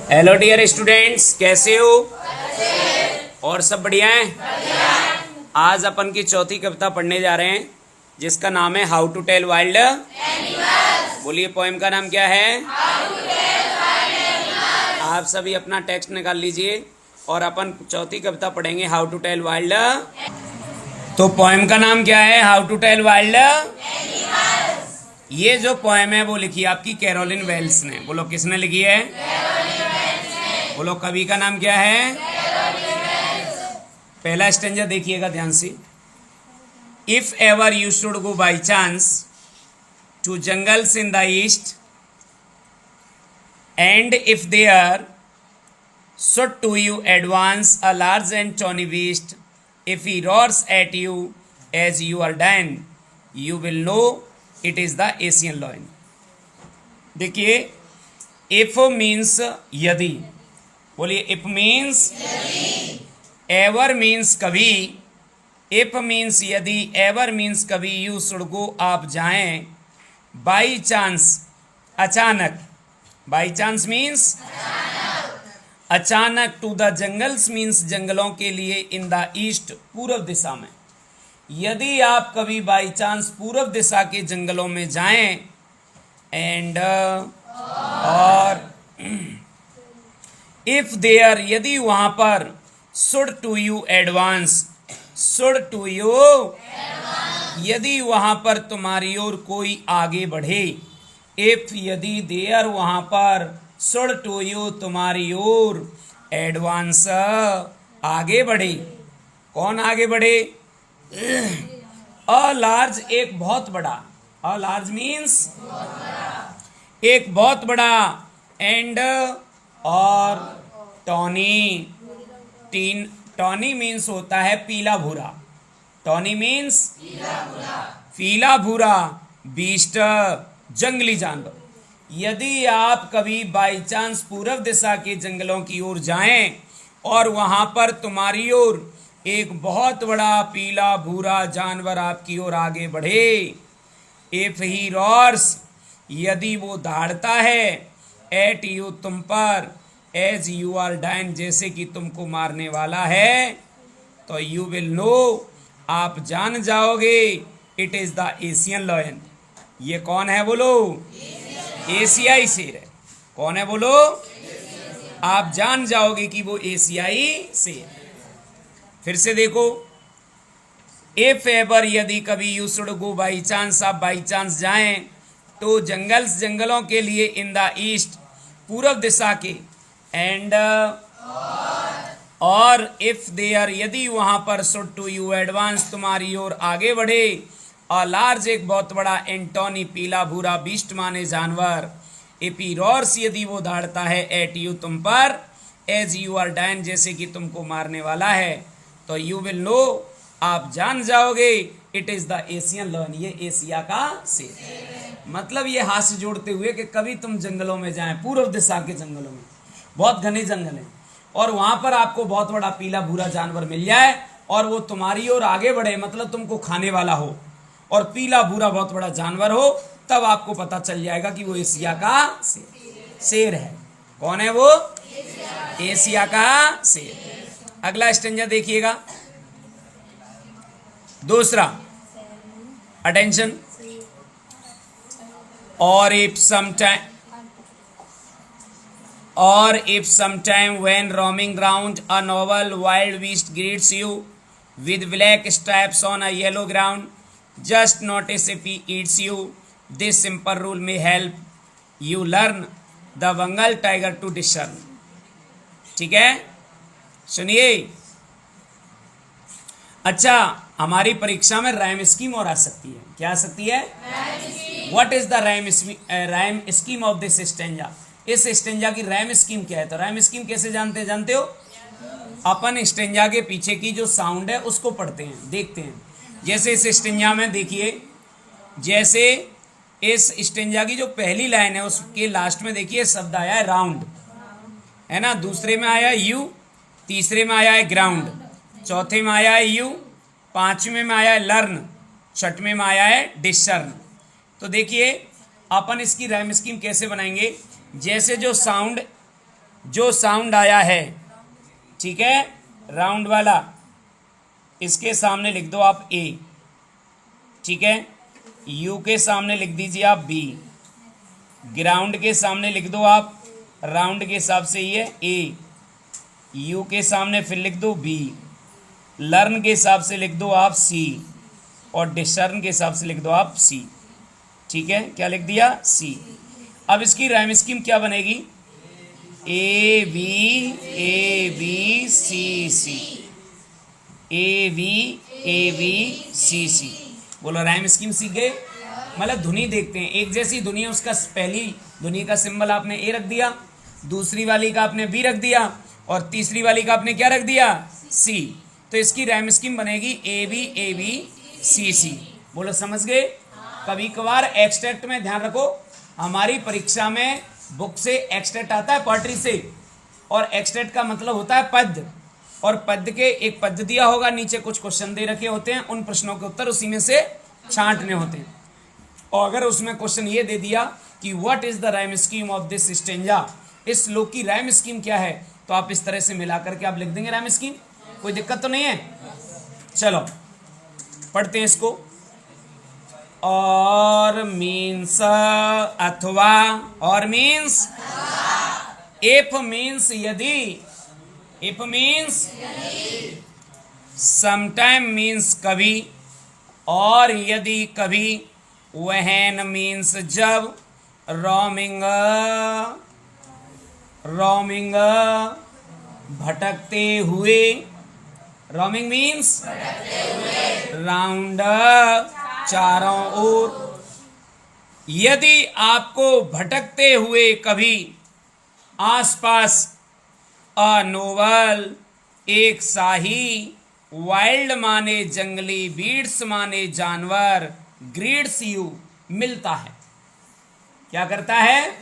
Hello dear students, कैसे हो? और सब बढ़िया है? आज अपन की चौथी कविता पढ़ने जा रहे हैं जिसका नाम है how to tell wild animals. बोलिए, पोएम का नाम क्या है? आप सभी अपना टेक्स्ट निकाल लीजिए और अपन चौथी कविता पढ़ेंगे हाउ टू टेल वाइल्ड। तो पोएम का नाम क्या है? How to tell wild animals. ये जो पोएम है वो लिखी है आपकी कैरोलिन वेल्स ने। बोलो, किसने लिखी है? बोलो, कवि का नाम क्या है? पहला स्टेंजा देखिएगा ध्यान से। If ever you should go by chance to jungles in the east and if there should to you advance a large and tawny beast, if he roars at you as you are dying, you will know it is the Asian lion. देखिए, if means यदि, बोलिए if means ever means कभी, if means यदि, ever means कभी, you should go आप जाएं, by chance अचानक, by chance means अचानक, टू द जंगल्स मीन्स जंगलों के लिए, इन द ईस्ट पूर्व दिशा में। यदि आप कभी बाई चांस पूर्व दिशा के जंगलों में जाएं एंड और इफ देयर यदि वहां पर should to you advance, should to you यदि वहां पर तुम्हारी ओर कोई आगे बढ़े, इफ यदि देयर वहां पर शुड टू यू तुम्हारी ओर एडवांस आगे बढ़े। कौन आगे बढ़े? अ लार्ज एक बहुत बड़ा, अ लार्ज मीन्स एक बहुत बड़ा, एंड और टॉनी, टॉनी मीन्स होता है पीला भूरा, टॉनी मीन्स पीला भूरा, बीस्ट जंगली जानवर। यदि आप कभी बाई चांस पूर्व दिशा के जंगलों की ओर जाएं और वहां पर तुम्हारी ओर एक बहुत बड़ा पीला भूरा जानवर आपकी ओर आगे बढ़े, इफ ही रॉर्स यदि वो दहाड़ता है, एट यू तुम पर, एज यू आर डाइन जैसे कि तुमको मारने वाला है, तो यू विल नो आप जान जाओगे, it is the Asian lion. ये कौन है? बोलो, एशियाई शेर है। कौन है? बोलो, आप जान जाओगे कि वो एशियाई शेर। फिर से देखो, इफ एवर यदि कभी, you should go by chance आप बाई चांस जाएं तो जंगल्स जंगलों के लिए, इन द ईस्ट पूर्व दिशा के, एंड और इफ देयर यदि वहां पर शुड टू यू एडवांस तुम्हारी ओर आगे बढ़े, और लार्ज एक बहुत बड़ा, एंटोनी पीला भूरा, बीस्ट माने जानवर, एपीरोर्स यदि वो दहाड़ता है, एट यू तुम पर, एज यू आर डाइन जैसे कि तुमको मारने वाला है, तो यू विल नो आप जान जाओगे, it is the Asian lion ये एशिया का शेर। मतलब ये हाथ से जोड़ते हुए कि कभी तुम जंगलों में जाएं, पूर्व दिशा के जंगलों में, बहुत घने जंगल हैं, और वहां पर आपको बहुत बड़ा पीला भूरा जानवर मिल जाए और वो तुम्हारी ओर आगे बढ़े, मतलब तुमको खाने वाला हो, और पीला भूरा बहुत बड़ा जानवर हो, तब आपको पता चल जाएगा कि वो एशिया का शेर है। कौन है वो? एशिया का शेर। अगला स्टेंजा देखिएगा, दूसरा, अटेंशन। और if sometime when roaming round a novel wild beast greets you with black stripes on a yellow ground, just notice if he eats you. This simple rule may help you learn the Bengal tiger to discern. ठीक है, सुनिए। अच्छा, हमारी परीक्षा में rhyme scheme और आ सकती है। क्या आ सकती है? What is the rhyme scheme of this stanza? इस स्टेंजा की राइम स्कीम क्या है? तो राइम स्कीम कैसे जानते हो? अपन स्टेंजा के पीछे की जो साउंड है उसको पढ़ते हैं, देखते हैं। जैसे इस स्टेंजा में देखिए, जैसे इस स्टेंजा की जो पहली लाइन है उसके लास्ट में देखिए शब्द आया है राउंड, है ना, दूसरे में आया है यू, तीसरे में आया है ग्राउंड, चौथे में आया है यू, पांचवें में आया है लर्न, छठवें में आया है डिसर्न। तो देखिए अपन इसकी राइम स्कीम कैसे बनाएंगे। जैसे जो साउंड जो साउंड आया है, ठीक है, राउंड वाला, इसके सामने लिख दो आप ए, ठीक है। यू के सामने लिख दीजिए आप बी, ग्राउंड के सामने लिख दो आप, राउंड के हिसाब से ये ए, यू के सामने फिर लिख दो बी, लर्न के हिसाब से लिख दो आप सी, और डिसर्न के हिसाब से लिख दो आप सी, ठीक है। क्या लिख दिया? सी। अब इसकी राइम स्कीम क्या बनेगी? A B C C, A B C C. बोलो राइम स्कीम सीख गए? मतलब धुनी देखते हैं, एक जैसी धुनी है, उसका पहली धुनी का सिंबल आपने ए रख दिया, दूसरी वाली का आपने बी रख दिया, और तीसरी वाली का आपने क्या रख दिया? सी। तो इसकी राइम स्कीम बनेगी ए बी सी सी। बोलो समझ गए? कभी कभार एक्सट्रैक्ट में ध्यान रखो, हमारी परीक्षा में बुक से एक्सट्रैक्ट आता है पोएट्री से, और एक्सट्रैक्ट का मतलब होता है पद्य, और पद्य के एक पद्य दिया होगा, नीचे कुछ क्वेश्चन दे रखे होते हैं, उन प्रश्नों के उत्तर उसी में से छांटने होते हैं। और अगर उसमें क्वेश्चन ये दे दिया कि what is the rhyme scheme of this stanza, इस श्लोक की राइम स्कीम क्या है, तो आप इस तरह से मिला करके आप लिख देंगे राइम स्कीम, कोई दिक्कत तो नहीं है। चलो पढ़ते हैं इसको। और मीन्स अथवा, और मीन्स, इफ मीन्स यदि, इफ मीन्स समटाइम मीन्स कभी, और यदि कभी, वहन मीन्स जब, रोमिंग रोमिंग भटकते हुए, रोमिंग मीन्स राउंड चारों ओर। यदि आपको भटकते हुए कभी आसपास अ नोवल, एक शाही, वाइल्ड माने जंगली, बीड्स माने जानवर, ग्रीड्स यू मिलता है। क्या करता है?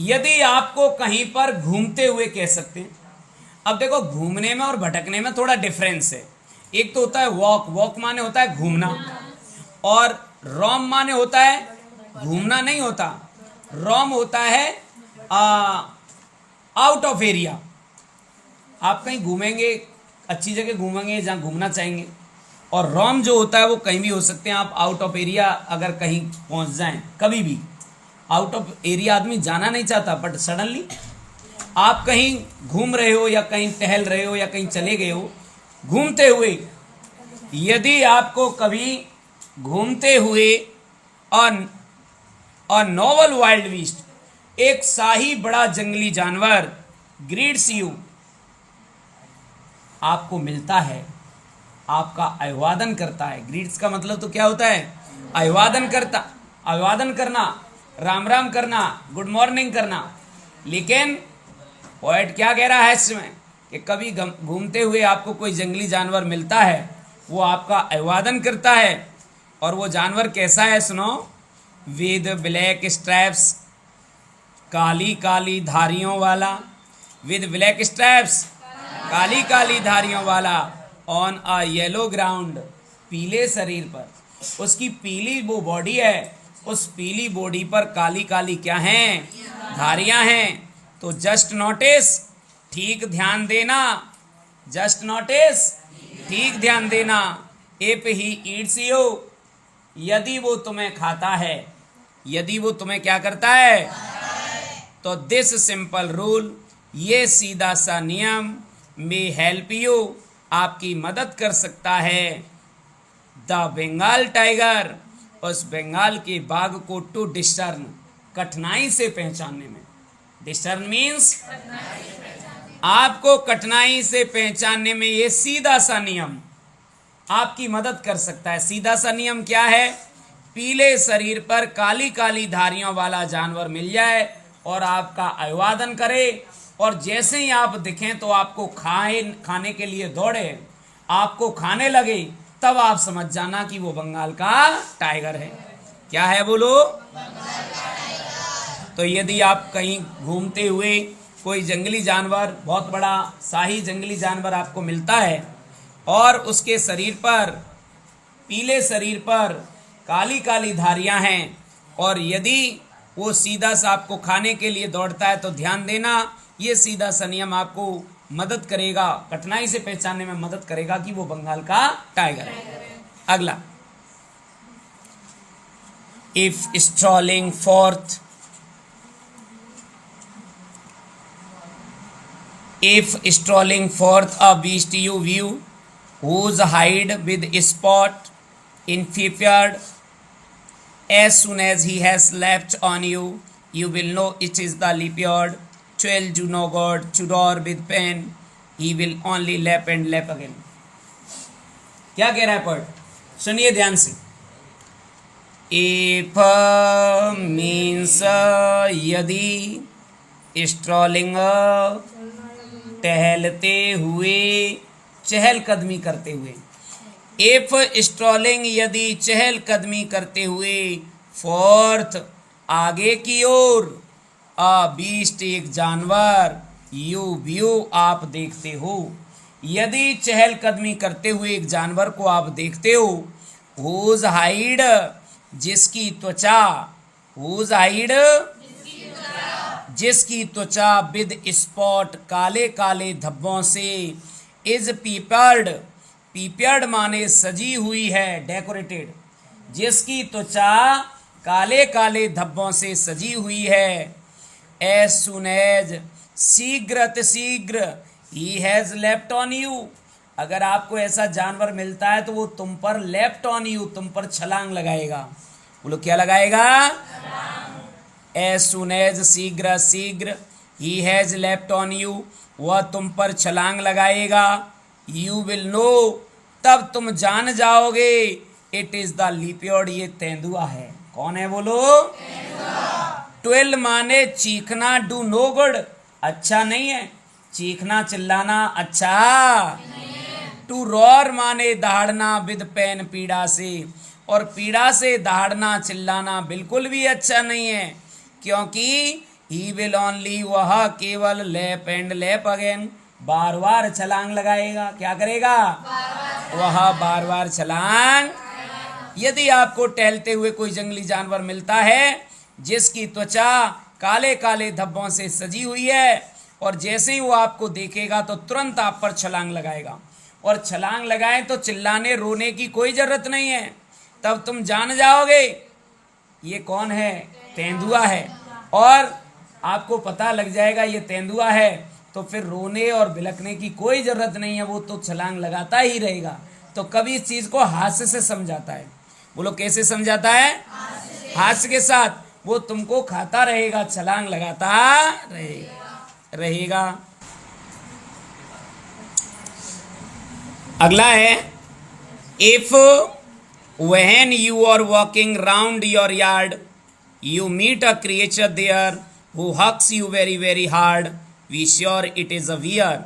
यदि आपको कहीं पर घूमते हुए कह सकते हैं। अब देखो घूमने में और भटकने में थोड़ा डिफरेंस है। एक तो होता है वॉक, वॉक माने होता है घूमना, और रोम माने होता है घूमना नहीं होता, रोम होता है आउट ऑफ एरिया। आप कहीं घूमेंगे, अच्छी जगह घूमेंगे जहाँ घूमना चाहेंगे, और रोम जो होता है वो कहीं भी हो सकते हैं। आप आउट ऑफ एरिया अगर कहीं पहुंच जाएं, कभी भी आउट ऑफ एरिया आदमी जाना नहीं चाहता, बट सडनली आप कहीं घूम रहे हो, या कहीं टहल रहे हो, या कहीं चले गए हो घूमते हुए। यदि आपको कभी घूमते हुए नोवल वाइल्ड बीस्ट, एक शाही बड़ा जंगली जानवर, ग्रीड्स यू आपको मिलता है, आपका अभिवादन करता है। ग्रीड्स का मतलब तो क्या होता है? अभिवादन करता, अभिवादन करना, राम राम करना, गुड मॉर्निंग करना। लेकिन पोएट क्या कह रहा है इसमें कि कभी घूमते हुए आपको कोई जंगली जानवर मिलता है, वो आपका अभिवादन करता है, और वो जानवर कैसा है सुनो? With black straps, Kali Kali धारियों वाला, with black straps, Kali Kali धारियों वाला, ऑन अ येलो ग्राउंड, पीले शरीर पर, उसकी पीली वो बॉडी है, उस पीली बॉडी पर काली काली क्या हैं? धारियां हैं। तो जस्ट नोटिस, ठीक ध्यान देना, जस्ट नोटिस, ठीक ध्यान देना। इफ ही ईट्स यू, यदि वो तुम्हें खाता है, यदि वो तुम्हें क्या करता है? तो दिस सिंपल रूल, ये सीधा सा नियम, मे हेल्प यू, आपकी मदद कर सकता है, द बंगाल टाइगर, उस बंगाल के बाघ को, टू डिस्टर्न, कठिनाई से पहचानने में। डिस्टर्न मीन्स आपको कठिनाई से पहचानने में ये सीधा सा नियम आपकी मदद कर सकता है। सीधा सा नियम क्या है? पीले शरीर पर काली काली धारियों वाला जानवर मिल जाए और आपका अभिवादन करे, और जैसे ही आप दिखें तो आपको खाने के लिए दौड़े, आपको खाने लगे, तब आप समझ जाना कि वो बंगाल का टाइगर है। क्या है बोलो? तो यदि आप कहीं घूमते हुए कोई जंगली जानवर, बहुत बड़ा शाही जंगली जानवर आपको मिलता है, और उसके शरीर पर, पीले शरीर पर काली काली धारियां हैं, और यदि वो सीधा सा आपको खाने के लिए दौड़ता है। तो ध्यान देना, ये सीधा सा नियम आपको मदद करेगा, कठिनाई से पहचानने में मदद करेगा कि वो बंगाल का टाइगर है। अगला, if strolling fourth, if strolling forth a beast you view, whose hide with spot in feathered, as soon as he has leapt on you, you will know it is the leopard. 12 do no god, chudor with pen, he will only lap and lap again. क्या कह रहा है पढ़, सुनिए ध्यान से। if means यदि, strolling टहलते हुए, चहलकदमी करते हुए। इफ स्ट्रॉलिंग यदि चहलकदमी करते हुए, फोर्थ आगे की ओर, अ बीस्ट एक जानवर, यू व्यू आप देखते हो। यदि चहलकदमी करते हुए एक जानवर को आप देखते हो, हुज हाइड जिसकी त्वचा, हुज हाइड जिसकी त्वचा, विद स्पॉट काले काले धब्बों से, इज पीपर्ड, पीपर्ड माने सजी हुई है, डेकोरेटेड, जिसकी त्वचा काले काले धब्बों से सजी हुई है। एज सुन एज, शीघ्र शीघ्र, he has left on you, अगर आपको ऐसा जानवर मिलता है तो वो तुम पर लेफ्ट ऑन यू, तुम पर छलांग लगाएगा। बोलो क्या लगाएगा? एज सुन एज, शीघ्र शीघ्र, he has left on you, वह तुम पर छलांग लगाएगा। यू विल नो, तब तुम जान जाओगे, इट इज द लिपियड, ये तेंदुआ है। कौन है बोलो? 12 माने चीखना, डू नो गुड, अच्छा नहीं है, चीखना चिल्लाना अच्छा। टू रॉर माने दहाड़ना, विद पेन पीड़ा से, और पीड़ा से दहाड़ना चिल्लाना बिल्कुल भी अच्छा नहीं है, क्योंकि ही विल ओनली, वह केवल लैप एंड लैप अगेन, बार बार छलांग लगाएगा। क्या करेगा? वह बार बार छलांग। यदि आपको टहलते हुए कोई जंगली जानवर मिलता है जिसकी त्वचा काले काले धब्बों से सजी हुई है, और जैसे ही वो आपको देखेगा तो तुरंत आप पर छलांग लगाएगा, और छलांग लगाए तो चिल्लाने रोने की कोई जरूरत नहीं है, तब तुम जान जाओगे ये कौन है? तेंदुआ है। और आपको पता लग जाएगा ये तेंदुआ है, तो फिर रोने और बिलखने की कोई जरूरत नहीं है, वो तो छलांग लगाता ही रहेगा। तो कभी इस चीज को हास्य से समझाता है। बोलो कैसे समझाता है? हास्य के साथ। वो तुमको खाता रहेगा, छलांग लगाता रहेगा। अगला है, if when you are walking round your yard, you meet a creature there who hugs you very very hard, be sure it is a bear.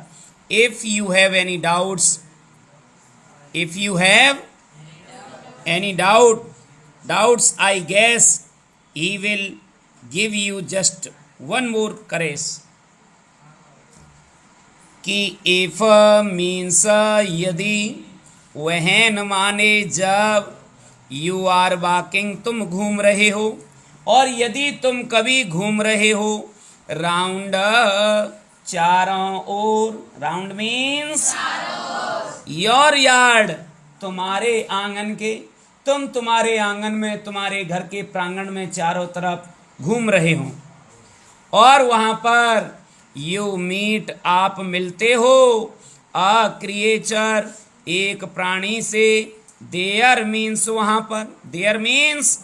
If you have any doubts, if you have any doubts, I guess he will give you just one more caress. कि if means यदि, when माने जब, you are walking तुम घूम रहे हो, और यदि तुम कभी घूम रहे हो, राउंड चारों ओर, राउंड मीन्स योर यार्ड, तुम्हारे आंगन के, तुम तुम्हारे आंगन में, तुम्हारे घर के प्रांगण में चारों तरफ घूम रहे हो, और वहां पर यू मीट आप मिलते हो, अ क्रिएचर एक प्राणी से, देयर मीन्स वहां पर, देयर मीन्स,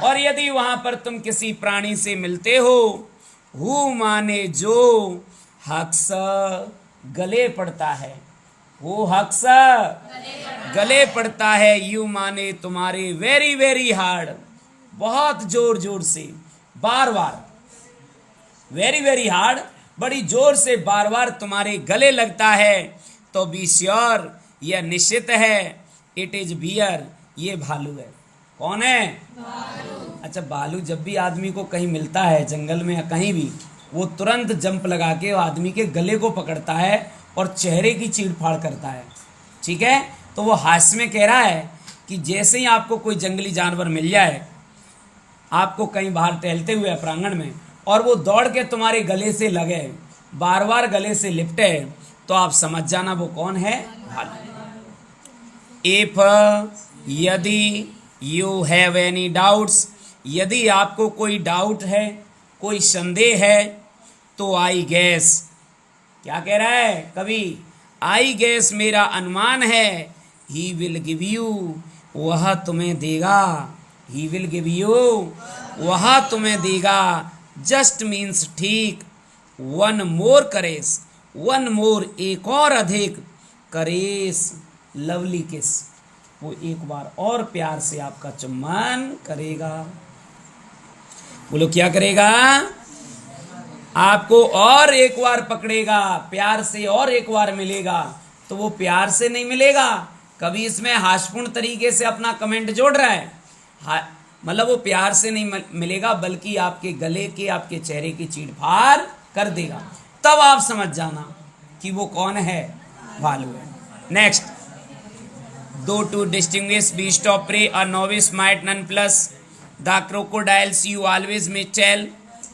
और यदि वहां पर तुम किसी प्राणी से मिलते हो, हु माने जो, हक्स गले पड़ता है, वो हक्स गले पड़ता है, यू माने तुम्हारे, वेरी वेरी हार्ड बहुत जोर जोर से, बार बार, वेरी वेरी हार्ड बड़ी जोर से बार बार तुम्हारे गले लगता है, तो बी श्योर यह निश्चित है, इट इज बियर, ये भालू है। कौन है? भालू। अच्छा, भालू जब भी आदमी को कहीं मिलता है जंगल में या कहीं भी, वो तुरंत जंप लगा के आदमी के गले को पकड़ता है और चेहरे की चीड़-फाड़ करता है। ठीक है, तो वो हास्य में कह रहा है कि जैसे ही आपको कोई जंगली जानवर मिल जाए, आपको कहीं बाहर टहलते हुए प्रांगण में और वो दौड़ के तुम्हारे गले से लगे, बार बार गले से लिपटे, तो आप समझ जाना वो कौन है, भालू। इफ यदि यू हैव एनी डाउट्स, यदि आपको कोई डाउट है, कोई संदेह है, तो आई गेस, क्या कह रहा है कवि, आई गेस मेरा अनुमान है, ही विल गिव यू, वह तुम्हें देगा, ही विल गिव यू, वह तुम्हें देगा, जस्ट मीन्स ठीक, वन मोर करेस, वन मोर एक और अधिक, करेस लवली किस, वो एक बार और प्यार से आपका चुम्बन करेगा। बोलो क्या करेगा, आपको और एक बार पकड़ेगा, प्यार से और एक बार मिलेगा। तो वो प्यार से नहीं मिलेगा, कभी इसमें हास्यपूर्ण तरीके से अपना कमेंट जोड़ रहा है, मतलब वो प्यार से नहीं मिलेगा, बल्कि आपके गले के, आपके चेहरे की चीड़ फाड़ कर देगा। तब आप समझ जाना कि वो कौन है, भालू है। Next, though to distinguish beast of prey, a novice might nonplus the crocodiles you always may tell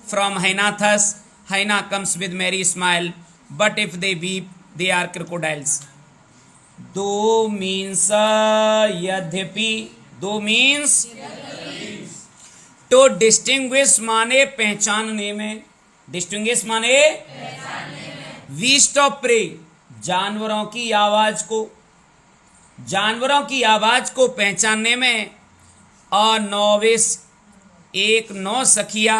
from hyena thus, hyena comes with merry smile, but if they weep they are crocodiles. Though means यद्यपि, though means तो distinguish माने पहचानने में, distinguish माने beast of pray, जानवरों की आवाज को, जानवरों की आवाज को पहचानने में, अ नोविस एक नौसखिया,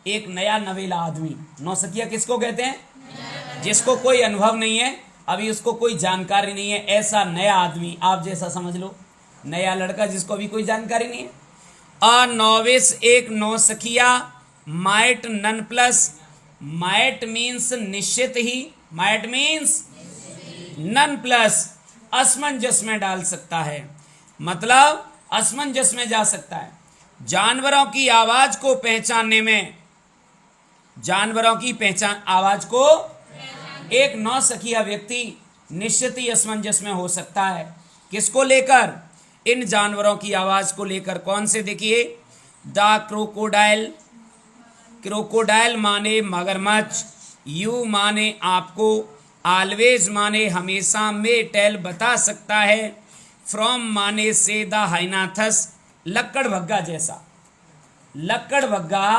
एक नया नवेला आदमी। नौसखिया किसको कहते हैं, जिसको कोई अनुभव नहीं है, अभी उसको कोई जानकारी नहीं है, ऐसा नया आदमी, आप जैसा समझ लो, नया लड़का जिसको अभी कोई जानकारी नहीं है। अ नोविस एक नौसखिया, might nonplus, might means निश्चित ही, माइट मीन्स नन प्लस असमंजस में डाल सकता है, मतलब असमंजस में जा सकता है। जानवरों की आवाज को पहचानने में, जानवरों की पहचान आवाज को एक नौसखिया व्यक्ति निश्चित ही असमंजस में हो सकता है। किसको लेकर, इन जानवरों की आवाज को लेकर। कौन से, देखिए, द क्रोकोडाइल, क्रोकोडाइल माने मगरमच्छ, यू माने आपको, ऑलवेज माने हमेशा, में टेल बता सकता है, फ्रॉम माने से, द हाइनाथस लक्कड़ भग्गा जैसा, लक्कड़ भग्गा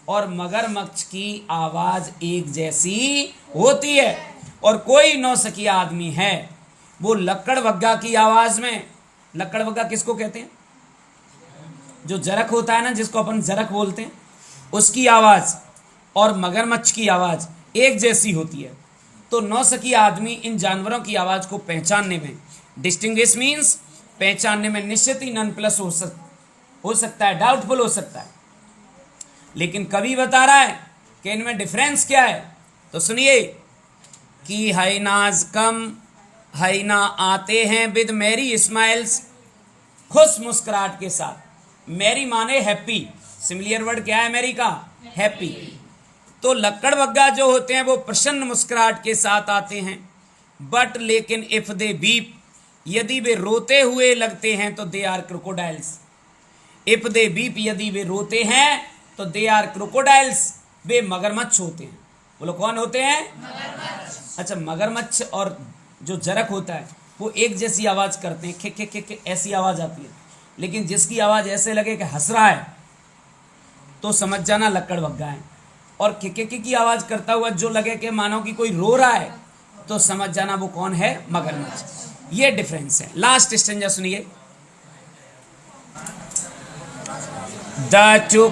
और मगरमच्छ की आवाज एक जैसी होती है। और कोई नौसखिया आदमी है, वो लक्कड़ भग्गा की आवाज में, लक्कड़ भग्गा किसको कहते हैं, जो जरक होता है ना, जिसको अपन जरक बोलते हैं, उसकी आवाज और मगरमच्छ की आवाज एक जैसी होती है। तो नौसखिया आदमी इन जानवरों की आवाज को पहचानने में, डिस्टिंग्विश मीन्स पहचानने में, निश्चित ही नन प्लस हो सकता है, डाउटफुल हो सकता है। लेकिन कवि बता रहा है कि इनमें डिफरेंस क्या है, तो सुनिए कि हाइनाज कम, हाइना आते हैं, विद मैरी स्माइल्स, खुश मुस्कुराहट के साथ। मैरी माने हैप्पी, सिमिलियर वर्ड क्या है मैरी का, हैप्पी। तो लक्कड़ भग्गा जो होते हैं वो प्रसन्न मुस्कुराहट के साथ आते हैं। बट लेकिन इफ दे बीप, यदि वे रोते हुए लगते हैं तो they are crocodiles. If they beep, यदि वे रोते हैं तो दे आर क्रोकोडाइल्स, वे मगरमच्छ होते हैं। बोलो कौन होते हैं, मगरमच्छ। अच्छा, मगरमच्छ और जो जरक होता है वो एक जैसी आवाज करते हैं, खिक खिक खिक ऐसी आवाज आती है। लेकिन जिसकी आवाज ऐसे लगे कि हंस रहा है तो समझ जाना लक्कड़ भग्गा है, और खिक खिक की आवाज करता हुआ जो लगे कि मानो कि कोई रो रहा है तो समझ जाना वो कौन है, मगरमच्छ। ये डिफरेंस है। लास्ट स्टेंजा सुनिए, द टू